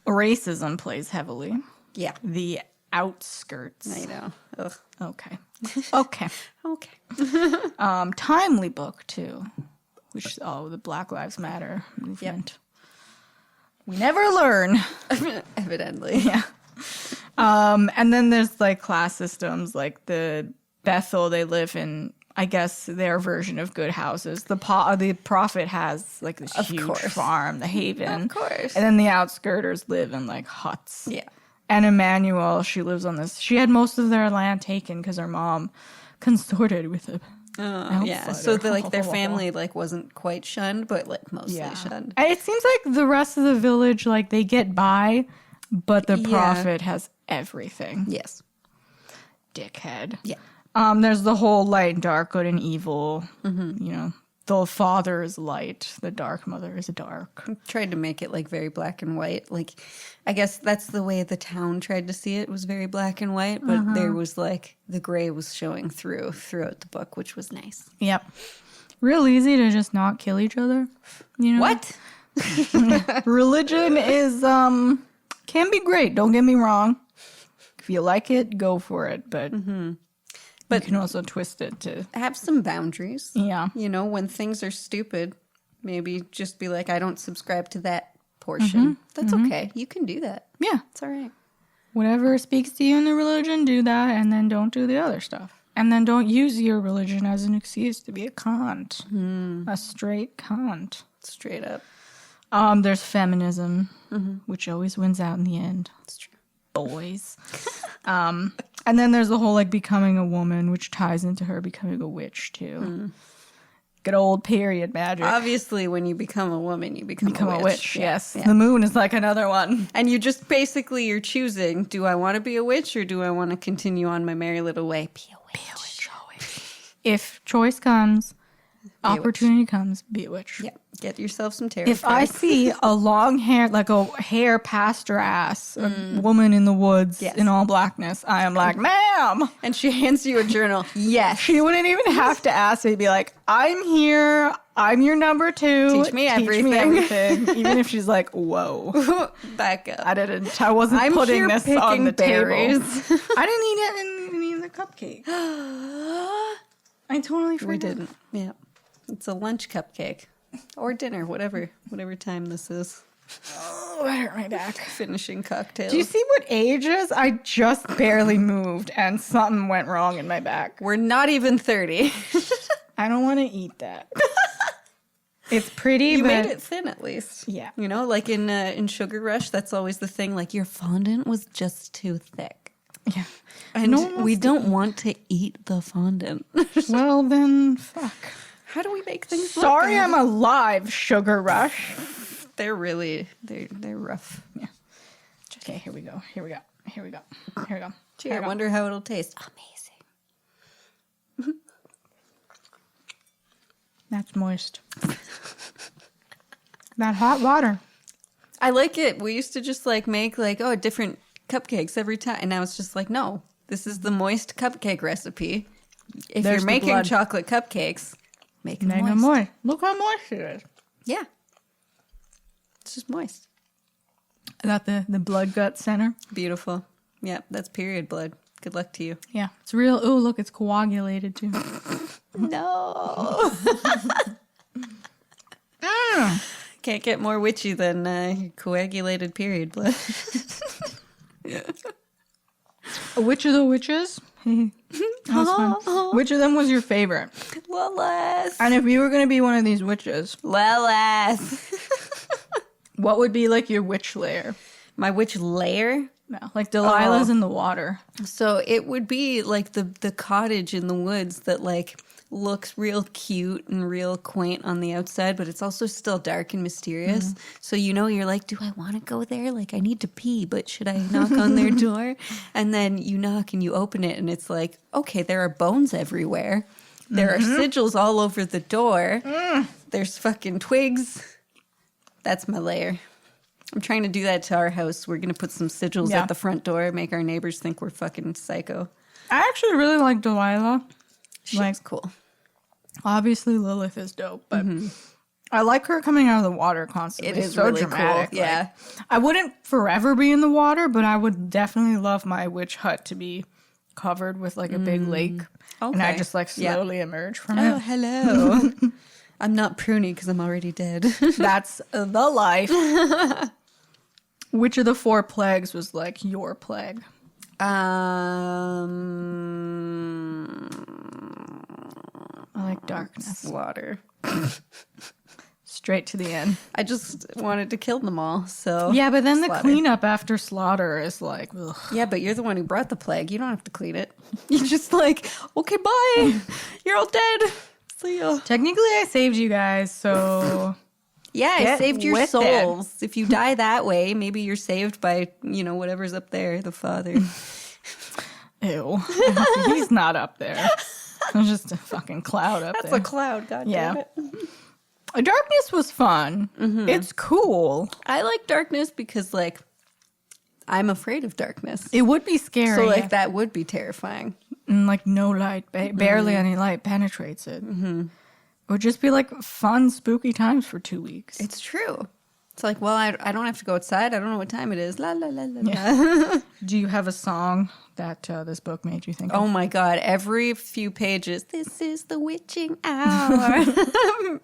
Racism plays heavily. Yeah. The outskirts. I know. Ugh. Okay. Okay. Okay. Timely book too, which the Black Lives Matter movement. We never learn. Evidently. Yeah. And then there's like class systems, like the Bethel. They live in, I guess, their version of good houses. The prophet has like this huge farm, the Haven. Of course. And then the outskirters live in like huts. Yeah. And Emmanuel, she lives on this. She had most of their land taken because her mom consorted with a Yeah. So their family like wasn't quite shunned, but like mostly shunned. And it seems like the rest of the village, like they get by, but the prophet has everything. Yes. Dickhead. Yeah. There's the whole light, dark, good, and evil. You know, the father is light, the dark mother is dark. Tried to make it like very black and white. Like, I guess that's the way the town tried to see it, was very black and white, but there was like the gray was showing throughout the book, which was nice. Yep. Real easy to just not kill each other. You know What? Religion is can be great, don't get me wrong. If you like it, go for it, but you can also twist it to Have some boundaries. yeah. You know, when things are stupid, maybe just be like, I don't subscribe to that portion. That's okay. You can do that. Yeah. It's all right. Whatever speaks to you in the religion, do that, and then don't do the other stuff. And then don't use your religion as an excuse to be a cunt. A straight cunt. Straight up. There's feminism, which always wins out in the end. It's true. Boys. And then there's the whole like becoming a woman, which ties into her becoming a witch too. Good old period magic. Obviously, when you become a woman, you become Become a witch. yes. Yeah. The moon is like another one. And you just basically, you're choosing, do I want to be a witch or do I want to continue on my merry little way? Be a witch. If choice comes, opportunity comes, be a witch. Yeah. Get yourself some tarot If I cards. see a long hair, like a hair past her ass, a woman in the woods in all blackness, I am like, ma'am. And she hands you a journal. Yes. She wouldn't even have to ask me. She'd be like, I'm here. I'm your number 2. Teach me everything. Even if she's like, whoa. Back up. I wasn't I'm putting here this picking on the berries. table. I didn't even eat the cupcake. I totally forgot. We didn't. Yeah. It's a lunch cupcake. Or dinner, whatever time this is. Oh, that hurt my back. Finishing cocktails. Do you see what age is? I just barely moved and something went wrong in my back. We're not even 30. I don't want to eat that. It's pretty, You but made it thin at least. Yeah. You know, like in Sugar Rush, that's always the thing. Like, your fondant was just too thick. Yeah. And we don't want to eat the fondant. Well, then, fuck. How do we make things Sorry look good? I'm alive, Sugar Rush. They're rough. Yeah. Okay, here we go. Gee, I wonder how it'll taste. Amazing. That's moist. That hot water. I like it. We used to just like make different cupcakes every time. And now it's just like, no, this is the moist cupcake recipe. If There's you're the making blood. chocolate cupcakes, make them Mega moist. moist. Look how moist it is. Yeah. It's just moist. I got the blood gut center. Beautiful. Yeah, that's period blood. Good luck to you. Yeah, it's real. Oh, look, it's coagulated too. No. Can't get more witchy than coagulated period blood. Which of the witches? That was fun. Which of them was your favorite? Lilith. And if you were going to be one of these witches, Lilith. what would be like your witch lair? My witch lair? No, like Delilah's in the water. So it would be like the cottage in the woods that like looks real cute and real quaint on the outside, but it's also still dark and mysterious. Mm-hmm. So you're like, do I want to go there? Like, I need to pee, but should I knock on their door? And then you knock and you open it and it's like, okay, there are bones everywhere. There are sigils all over the door. There's fucking twigs. That's my lair. I'm trying to do that to our house. We're going to put some sigils at the front door, make our neighbors think we're fucking psycho. I actually really like Delilah. She's cool. Obviously, Lilith is dope, but I like her coming out of the water constantly. It is so really dramatic. cool. Yeah. Like, I wouldn't forever be in the water, but I would definitely love my witch hut to be covered with like a big lake. And I Okay. just like slowly emerge from Oh, it. hello. I'm not pruny because I'm already dead. That's the life. Which of the 4 plagues was like your plague? Um, I like darkness. Slaughter. Straight to the end. I just wanted to kill them all, so... Yeah, but then the Slaughter. cleanup after slaughter is like, ugh. Yeah, but you're the one who brought the plague. You don't have to clean it. You're just like, okay, bye. You're all dead. See ya. Technically, I saved you guys, so Yeah, I Get saved your with it. souls. If you die that way, maybe you're saved by, whatever's up there, the Father. ew. He's not up there. There's just a fucking cloud up there. cloud, god Yeah. damn it. Darkness was fun. It's cool. I like darkness because, like, I'm afraid of darkness. It would be scary. So, like, that would be terrifying. And, like, no light, barely any light penetrates it. It would just be like fun, spooky times for 2 weeks. It's true. It's like, well, I don't have to go outside. I don't know what time it is. La, la, la, la, la. Do you have a song that this book made you think of? Oh, my God. Every few pages, this is the witching hour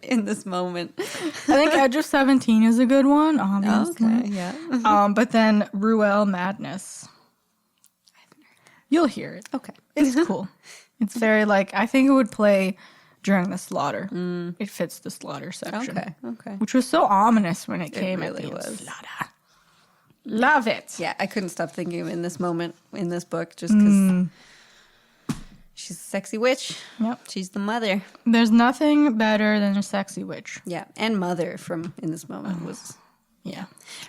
in this moment. I think Edge of 17 is a good one, obviously. Okay, yeah. But then Ruel Madness. You'll hear it. Okay. It's cool. It's very like, I think it would play during the slaughter. It fits the slaughter section. Okay. Which was so ominous when it came really at the was. end. Slaughter. Love it. Yeah, I couldn't stop thinking of it in this moment, in this book, just because she's a sexy witch. Yep. She's the mother. There's nothing better than a sexy witch. Yeah, and mother from in this moment was Yeah.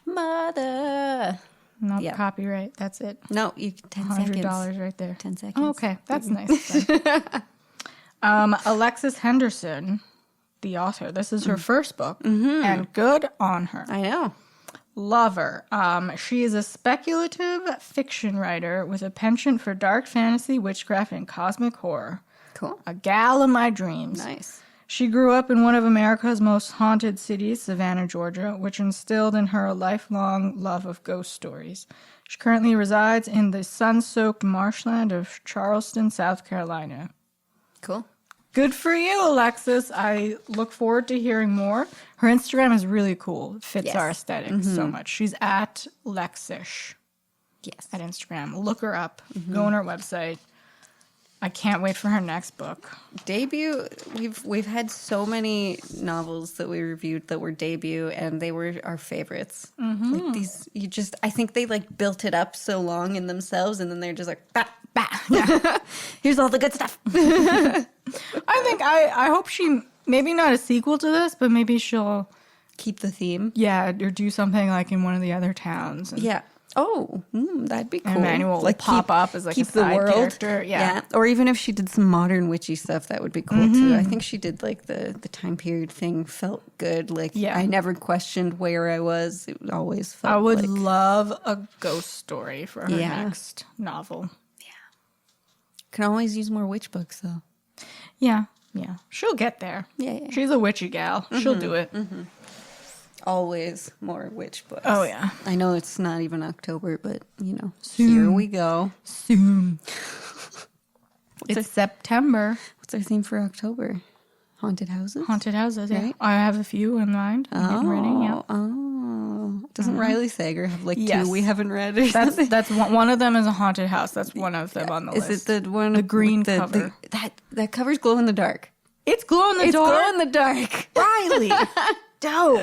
mother. No Yeah. copyright. That's it. No, you 10 seconds. $100 right there. 10 seconds. Oh, okay, that's nice. Alexis Henderson, the author. This is her first book, and good on her. I know. Love her. She is a speculative fiction writer with a penchant for dark fantasy, witchcraft, and cosmic horror. Cool. A gal of my dreams. Nice. She grew up in one of America's most haunted cities, Savannah, Georgia, which instilled in her a lifelong love of ghost stories. She currently resides in the sun-soaked marshland of Charleston, South Carolina. Cool. Good for you, Alexis. I look forward to hearing more. Her Instagram is really cool. It fits our aesthetic so much. She's at Lexish at Instagram. Look her up. Go on her website. I can't wait for her next book. Debut, we've had so many novels that we reviewed that were debut, and they were our favorites. Like these, I think they like built it up so long in themselves, and then they're just like, bah, bah. Yeah. Here's all the good stuff. I hope she, maybe not a sequel to this, but maybe she'll Keep the theme. Yeah, or do something like in one of the other towns. And Yeah. Oh, that'd be cool. Emmanuel will pop up as like a side character. Yeah. Or even if she did some modern witchy stuff, that would be cool too. I think she did like the time period thing felt good. Like I never questioned where I was. It always felt I would love a ghost story for her next novel. Yeah. Can always use more witch books though. Yeah. Yeah. She'll get there. Yeah. She's a witchy gal. She'll do it. Always more witch books. Oh, yeah. I know it's not even October, but, here we go. Soon. It's September. What's our theme for October? Haunted houses? Haunted houses, yeah. Right? I have a few in mind. I'm getting ready, yeah. Oh. Doesn't Riley Sager have like Yes. two we haven't read or something? That's one of them is a haunted house. That's one of them on the list. Is it the one The green with cover. that cover's glow in the dark. It's glow in the It's dark. glow in the dark. Riley. Dope.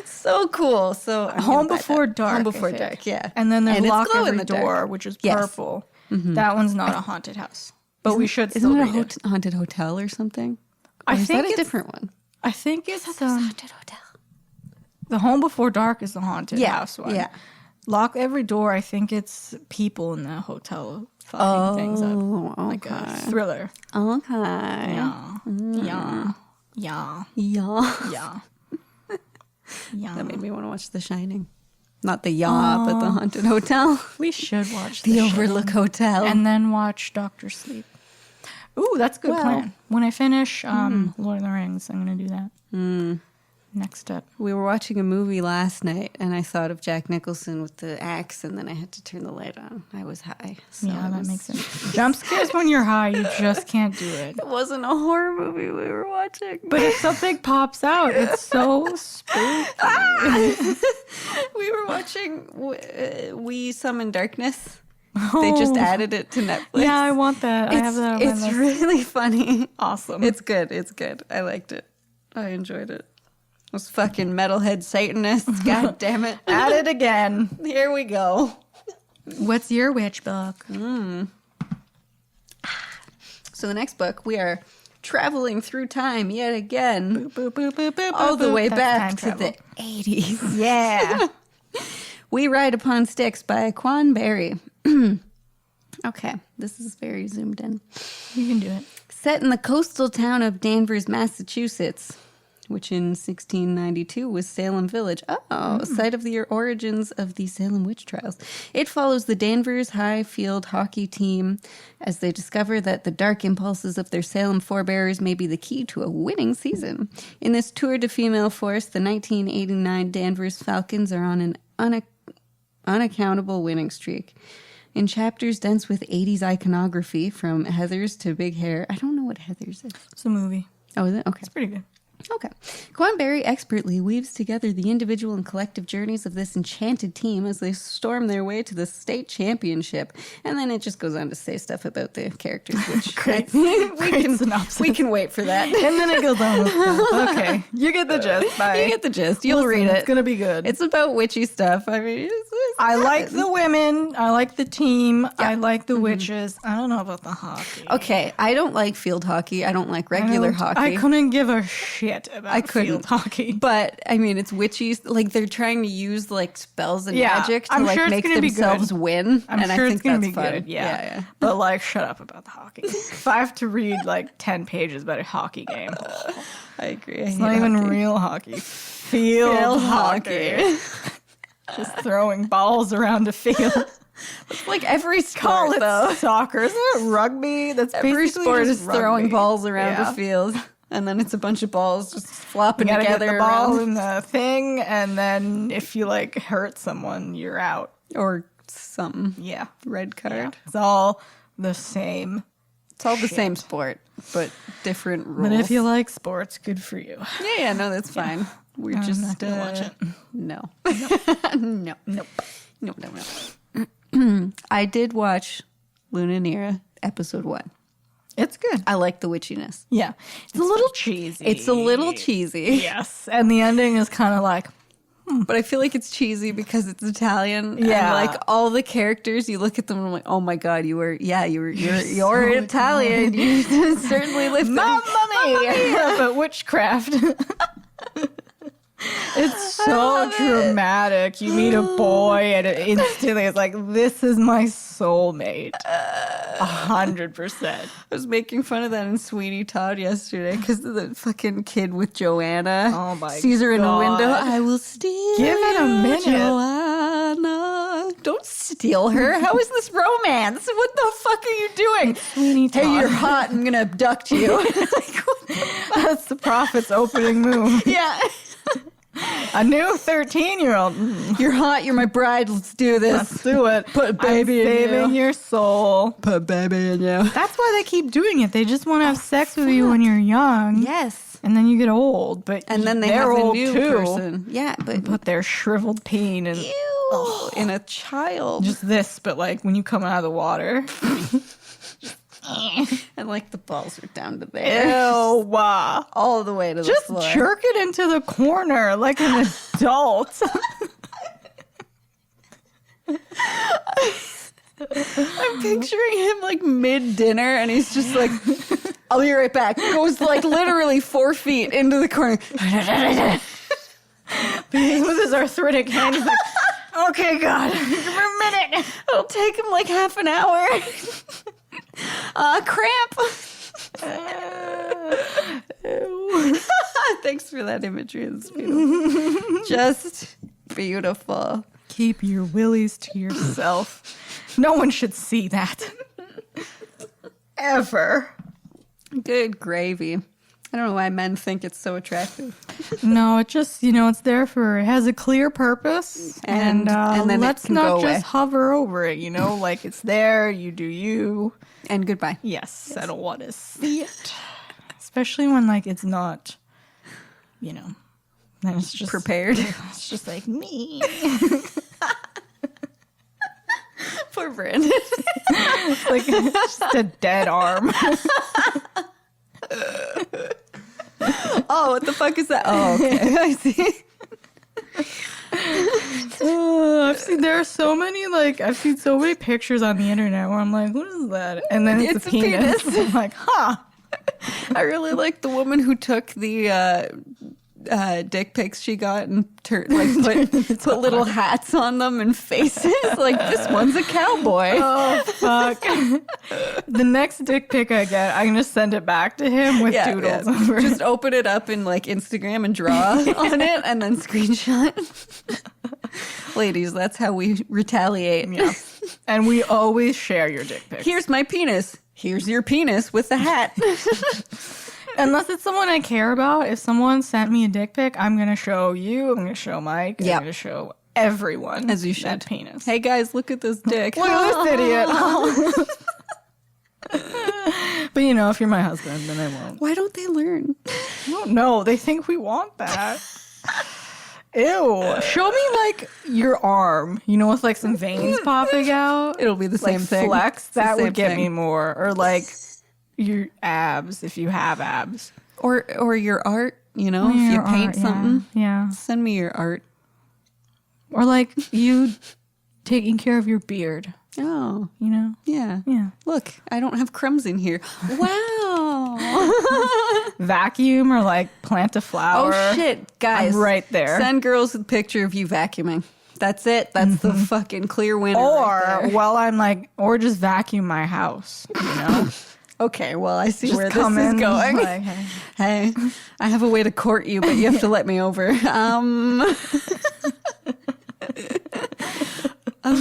So cool. So I'm Home gonna buy Before that. Dark. Home I Before think. Dark, yeah. And then there's it's Lock glow in Every the dark. Door, which is Yes. purple. That one's not a haunted house. But we should still Isn't read it it. a haunted hotel or something? I Or is think that a it's- different one? I think it's Haunted hotel. the Home Before Dark is the haunted house one. Yeah. Lock Every Door, I think it's people in the hotel fucking things up. Like a thriller. Okay. Yeah. Yeah. Yeah. Yeah. Yeah. Yeah. That made me want to watch The Shining. Not the but the haunted hotel. We should watch The Shining. Overlook Hotel. And then watch Doctor Sleep. Ooh, that's a good plan. When I finish Lord of the Rings, I'm going to do that. Next step. We were watching a movie last night, and I thought of Jack Nicholson with the axe, and then I had to turn the light on. I was high. So Yeah, that makes sense. Jump scares when you're high, you just can't do it. It wasn't a horror movie we were watching. But if something pops out, it's so spooky. We were watching We Summon Darkness. They just added it to Netflix. Yeah, I want that. I have that on my It's list. really funny. Awesome. It's good. It's good. I liked it. I enjoyed it. Those fucking metalhead Satanists. God damn it. At it again. Here we go. What's your witch book? So the next book, we are traveling through time yet again. Boop, boop, boop, boop, All the boop. way That's back time to travel. the 80s. Yeah. We Ride Upon Sticks by Quan Berry. Okay, this is very zoomed in. You can do it. Set in the coastal town of Danvers, Massachusetts, which in 1692 was Salem Village. Site of the origins of the Salem witch trials. It follows the Danvers High Field hockey team as they discover that the dark impulses of their Salem forebears may be the key to a winning season. In this tour de female force, the 1989 Danvers Falcons are on an unaccountable winning streak. In chapters dense with 80s iconography, from Heathers to Big Hair. I don't know what Heathers is. It's a movie. Oh, is it? Okay. It's pretty good. Okay. Quan Berry expertly weaves together the individual and collective journeys of this enchanted team as they storm their way to the state championship. And then it just goes on to say stuff about the characters, which Great. Synopsis. we can wait for that. And then it goes on with stuff. Okay. You get the gist. Bye. You get the gist. You'll Listen, read it. It's going to be good. It's about witchy stuff. I mean, I like the women. I like the team. I like the witches. I don't know about the hockey. Okay, I don't like field hockey. I don't like regular hockey. I couldn't give a shit about field hockey. But I mean, it's witchy. Like they're trying to use like spells and magic to I'm like sure it's make gonna be themselves good. win. I'm and sure I it's think going to that's be fun. good. Yeah. But like, shut up about the hockey. If I have to read like 10 pages about a hockey game, I agree. it's not even real hockey. Field hockey. Just throwing balls around a field. It's like every Call sport, it though. soccer. Isn't it rugby? That's Every basically sport just is throwing rugby. balls around Yeah. a field, and then it's a bunch of balls just flopping You gotta together get the ball around. in the thing, and then if you like hurt someone, you're out. Or something. Yeah. Red card. It's all the same It's all the same sport, but different rules. But if you like sports, good for you. Yeah, no, that's fine. We're just not gonna watch it. No. No. Nope. No. I did watch Lunanera episode 1. It's good. I like the witchiness. Yeah. It's a little cheesy. It's a little cheesy. Yes. And the ending is kind of like, But I feel like it's cheesy because it's Italian. Yeah. And like all the characters, you look at them and I'm like, oh my God, you're so Italian. You certainly live Mamma mia! But witchcraft. It's so dramatic. You meet a boy and it instantly it's like, this is my soulmate. 100%. I was making fun of that in Sweeney Todd yesterday because the fucking kid with Joanna sees her in a window. I will steal Give it a minute. Joanna. Don't steal her. How is this romance? What the fuck are you doing? Sweeney Todd. Hey, you're hot. I'm going to abduct you. That's the prophet's opening move. Yeah. A new 13-year-old. You're hot. You're my bride. Let's do this. Let's do it. Put a baby I'm in saving you. your soul. Put baby in you. That's why they keep doing it. They just want to have sex with you when you're young. Yes. And then you get old. But And then they're have a old new too. person. Yeah, but Put their shriveled peen and in a child. just this, but like when you come out of the water. And like the balls are down to there. Ew. All the way to the Just floor. jerk it into the corner like an adult. I'm picturing him like mid-dinner and he's just like, I'll be right back. Goes like literally 4 feet into the corner. With his arthritic hand, he's like, okay, God, give me a minute. It'll take him like half an hour. Cramp. Thanks for that imagery. It's beautiful. Just beautiful. Keep your willies to yourself. No one should see that. Ever. Good gravy. I don't know why men think it's so attractive. No, it just, it's there for, it has a clear purpose. And then let's it can not go just away. hover over it, like it's there, you do you. And goodbye. Yes, I don't want to see it. Especially when, like, it's not, then it's just Prepared. It's just like me. Poor Brandon. It's like just a dead arm. Oh, what the fuck is that? Oh, okay. I see. There are so many, I've seen so many pictures on the internet where I'm like, what is that? And then it's a penis. I'm like, huh. I really like the woman who took the dick pics she got and put little hats on them and faces. Like, this one's a cowboy. Oh, fuck. The next dick pic I get, I'm going to send it back to him with doodles over Just it. open it up in Instagram and draw on it and then screenshot. Ladies, that's how we retaliate. Yeah. And we always share your dick pics. Here's my penis. Here's your penis with the hat. Unless it's someone I care about. If someone sent me a dick pic, I'm going to show you. I'm going to show Mike. Yep. I'm going to show everyone. As you should. That penis. Hey, guys, look at this dick. Look at this idiot. But if you're my husband, then I won't. Why don't they learn? I don't know. They think we want that. Ew. Show me your arm, with some veins popping out. It'll be the same thing. Flex. It's the That same would get thing. me more. Or your abs, if you have abs. Or your art, if you paint something. Yeah. Send me your art. Or you taking care of your beard, Oh, Yeah. yeah. Look, I don't have crumbs in here. Wow. Vacuum or plant a flower. Oh, shit. Guys. I'm right there. Send girls a picture of you vacuuming. That's it. That's the fucking clear winner. Or or just vacuum my house, Okay, well, I see Just where this come is in, going. hey. Hey, I have a way to court you, but you have to let me over. I'm going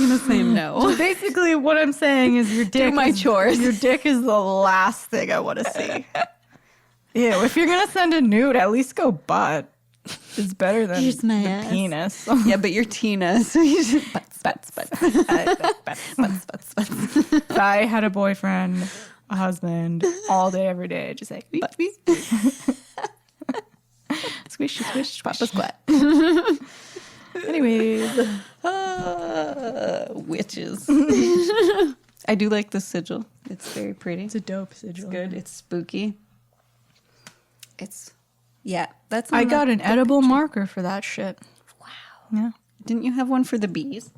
to say no. Basically, what I'm saying is your dick. my chores. Your dick is the last thing I want to see. Ew, if you're gonna send a nude, at least go butt. It's better than Here's my the ass. penis. Yeah, but you're Tina, so you just butts. If I had a boyfriend, a husband all day, every day. Just like, beep, beep. Squish, squish, papa squat. Anyways. Witches. I do like the sigil. It's very pretty. It's a dope sigil. It's good. It's spooky. That's. I got an edible marker for that shit. Wow. Yeah. Didn't you have one for the bees?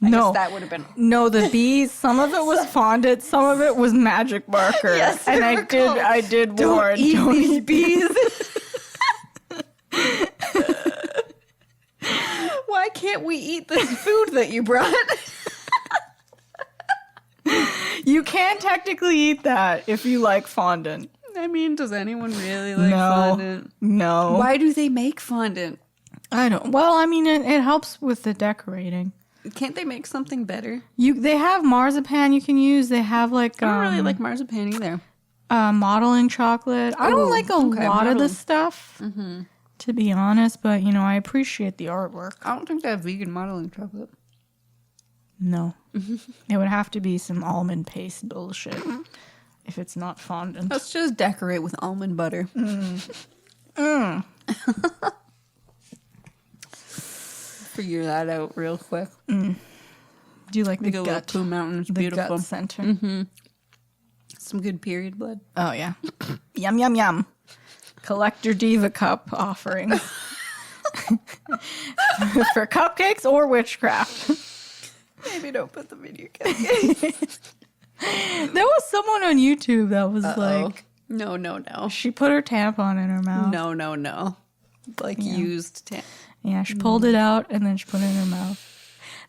I No. guess that would have been. No, the bees, some of it was fondant, some of it was magic marker. Yes, and I did warn, don't eat bees. Why can't we eat this food that you brought? You can technically eat that if you like fondant. I mean, does anyone really like fondant? No. Why do they make fondant? I don't. Well, I mean, it helps with the decorating. Can't they make something better? They have marzipan you can use. They have like I don't really like marzipan either. Modeling chocolate. I don't like a lot of the stuff, to be honest. But I appreciate the artwork. I don't think they have vegan modeling chocolate. No, it would have to be some almond paste bullshit if it's not fondant. Let's just decorate with almond butter. Figure that out real quick. Do you like the Big gut? Pooh Mountain's The beautiful. gut center. Some good period blood. Oh yeah, yum yum yum. Collector Diva cup offering for cupcakes or witchcraft. Maybe don't put the video cupcakes. There was someone on YouTube that was like, No. she put her tampon in her mouth. No. Like used Yeah, she pulled it out and then she put it in her mouth.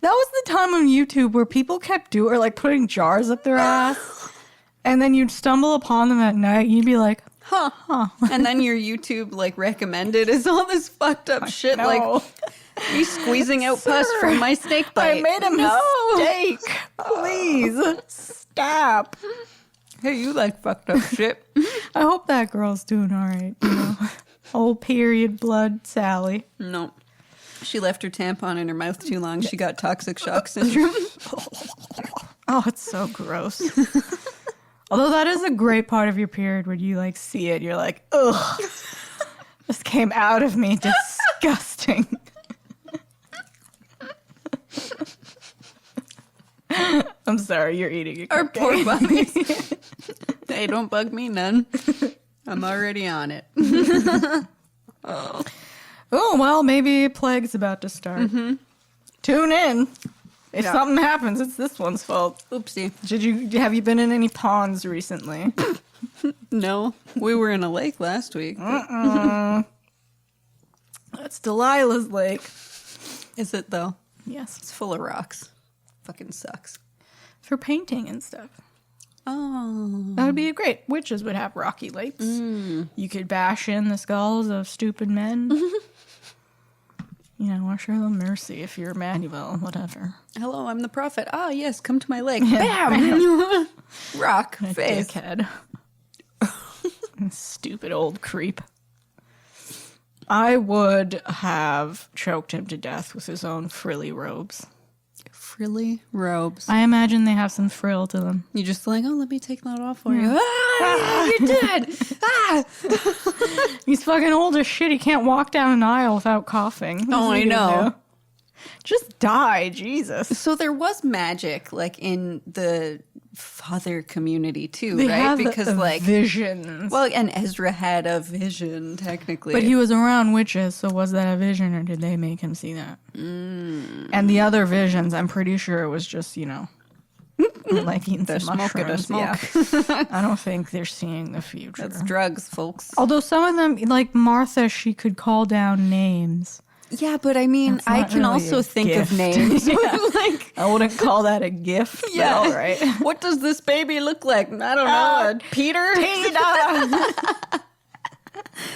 That was the time on YouTube where people kept putting jars up their ass, and then you'd stumble upon them at night. You'd be like, huh. And then your YouTube recommended is all this fucked up shit no. like me squeezing out pus from my snake bite. I made a mistake. Please stop. Hey, you like fucked up shit. I hope that girl's doing all right. Old period blood Sally. No. She left her tampon in her mouth too long. She got toxic shock syndrome. Oh, it's so gross. Although that is a great part of your period when you see it. You're like, ugh. This came out of me. Disgusting. I'm sorry, you're eating a Our cupcake. poor bummies. Hey, don't bug me none. I'm already on it. Oh, well, maybe a plague's about to start. Tune in. If something happens, it's this one's fault. Oopsie. Have you been in any ponds recently? No. We were in a lake last week. That's Delilah's lake. Is it though? Yes. It's full of rocks. Fucking sucks. For painting and stuff. Oh. That would be great. Witches would have rocky lakes. You could bash in the skulls of stupid men. Or show them mercy if you're Emmanuel, whatever. Hello, I'm the prophet. Ah, yes, come to my lake. Bam! Rock face. Dickhead. Stupid old creep. I would have choked him to death with his own frilly robes. Frilly robes. I imagine they have some frill to them. You just let me take that off for you. Ah, you're dead. Ah. He's fucking old as shit. He can't walk down an aisle without coughing. Oh, I know. Just die, Jesus. So there was magic, in the father community too, They right? have Because visions. well, and Ezra had a vision technically, But he was around witches, so was that a vision, or did they make him see that? And the other visions, I'm pretty sure it was just, eating the some smoke of the mushrooms. smoke. Yeah. I don't think they're seeing the future. That's drugs, folks. Although some of them, like Martha, she could call down names. Yeah, but I mean, That's I not can really also a think gift. of names. Yeah. Like, I wouldn't call that a gift. yeah, But all right. What does this baby look like? I don't know. Peter?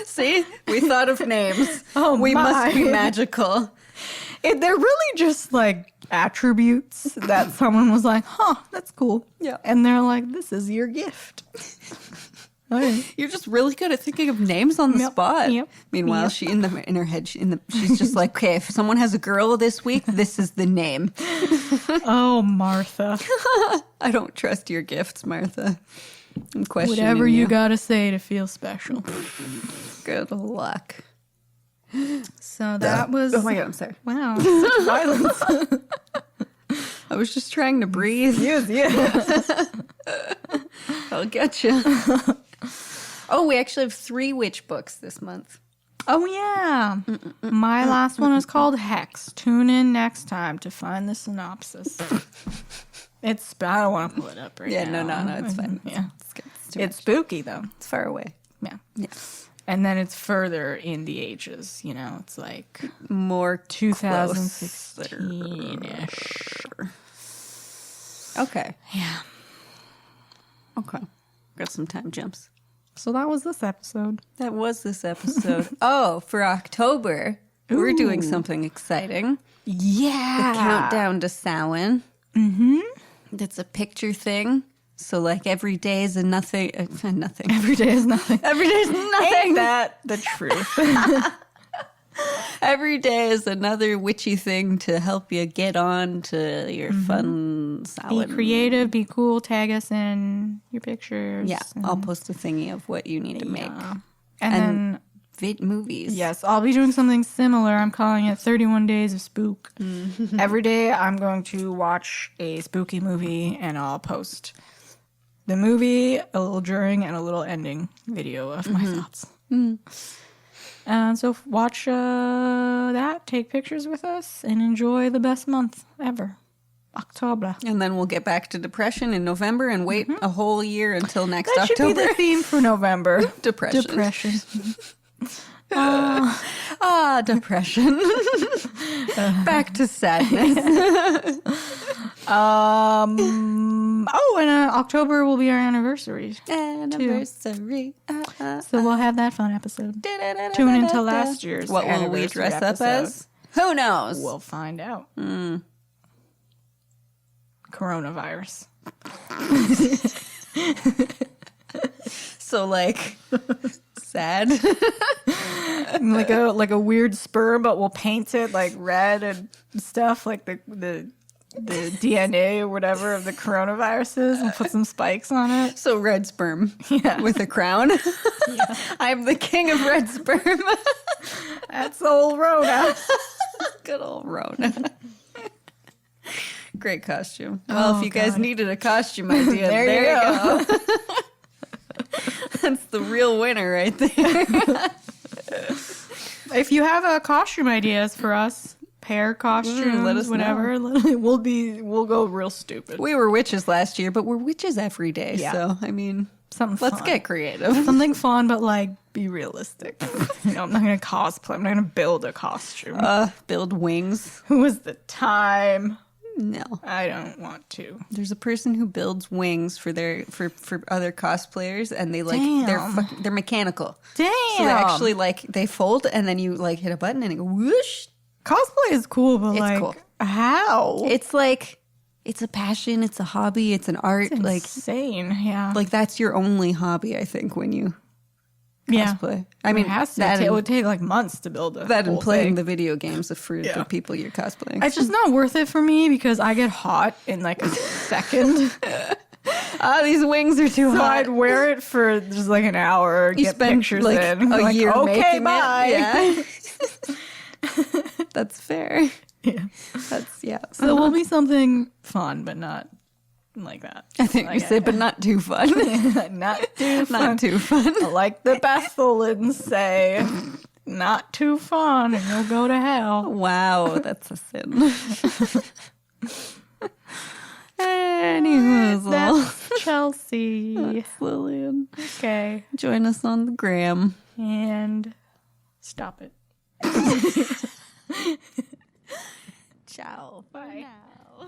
See, we thought of names. Oh, we must be my. magical. They're really just like attributes that someone was like, huh, that's cool. Yeah. And they're like, this is your gift. Okay. You're just really good at thinking of names on the spot. Yep. Meanwhile, Yep. she in her head, she's just like, okay, if someone has a girl this week, this is the name. Oh, Martha. I don't trust your gifts, Martha. I'm questioning Whatever you gotta say to feel special. Good luck. So that was. Oh my God, I'm sorry. Wow. Such violence. I was just trying to breathe. Yes. I'll get you. Oh, we actually have 3 witch books this month. Oh, yeah. My last one is called Hex. Tune in next time to find the synopsis. I don't want to pull it up right now. No, it's fine. Yeah. It's It's spooky, though. It's far away. Yeah. Yeah. And then it's further in the ages, it's like More 2016-ish. Okay. Yeah. Okay. Got some time jumps. So that was this episode. That was this episode. Oh, for October, we're doing Ooh. something exciting. Yeah. The countdown to Samhain. Mm-hmm. That's a picture thing. So, like, every day is nothing. Nothing. Every day is nothing. Every day is nothing. Ain't that the truth? Every day is another witchy thing to help you get on to your fun Be Samhain. creative, be cool, tag us in your pictures. Yeah, I'll post a thingy of what you need to make. And then, Movies. yes, I'll be doing something similar. I'm calling it 31 Days of Spook. Every day I'm going to watch a spooky movie and I'll post the movie, a little during, and a little ending video of my thoughts. And so watch that, take pictures with us, and enjoy the best month ever. October. And then we'll get back to depression in November and wait a whole year until next That should October. be the theme for November. Depression. Depression. Depression. Back to sadness. And October will be our anniversary. Anniversary. So we'll have that fun episode. Tune into last year's What will we anniversary dress up episode. as? Who knows? We'll find out. Coronavirus. So, like, sad. like a weird sperm, but we'll paint it like red and stuff, like the DNA or whatever of the coronaviruses, and put some spikes on it. So red sperm Yeah. with a crown. I'm the king of red sperm. That's old Rhoda. Good old Rona. Great costume. Well, if you guys needed a costume idea, there you go. That's the real winner right there. If you have costume ideas for us, pair costumes, let us whatever, we'll go real stupid. We were witches last year, but we're witches every day. Yeah. So, I mean, Something let's fun. get creative. Something fun, but like be realistic. I'm not gonna cosplay. I'm not gonna build a costume. Build wings. Who was the time? No. I don't want to. There's a person who builds wings for for other cosplayers, and they like Damn. they're mechanical. Damn. So they actually they fold, and then you like hit a button, and it goes whoosh. Cosplay is cool, but It's like cool. how? It's like it's a passion, it's a hobby, it's an art. Insane. Yeah. Like that's your only hobby, I think, when you cosplay. I mean, it has to. that It and, would take like months to build that and whole playing thing. the video games for the people you're cosplaying. It's just not worth it for me because I get hot in like a second. These wings are too So hot. I'd wear it for just like an hour, You get spend pictures like in. a year okay, making bye. it. Yeah. That's fair. Yeah. That's So it will be something fun, but not like that. I think you said, but not too fun. Not too fun. Not too fun. Like the Bethelins say, not too fun, and you'll go to hell. Wow, that's a sin. Anyways, That's Chelsea. Lillian. Okay, Join us on the gram. and stop it. Ciao. Bye. Now.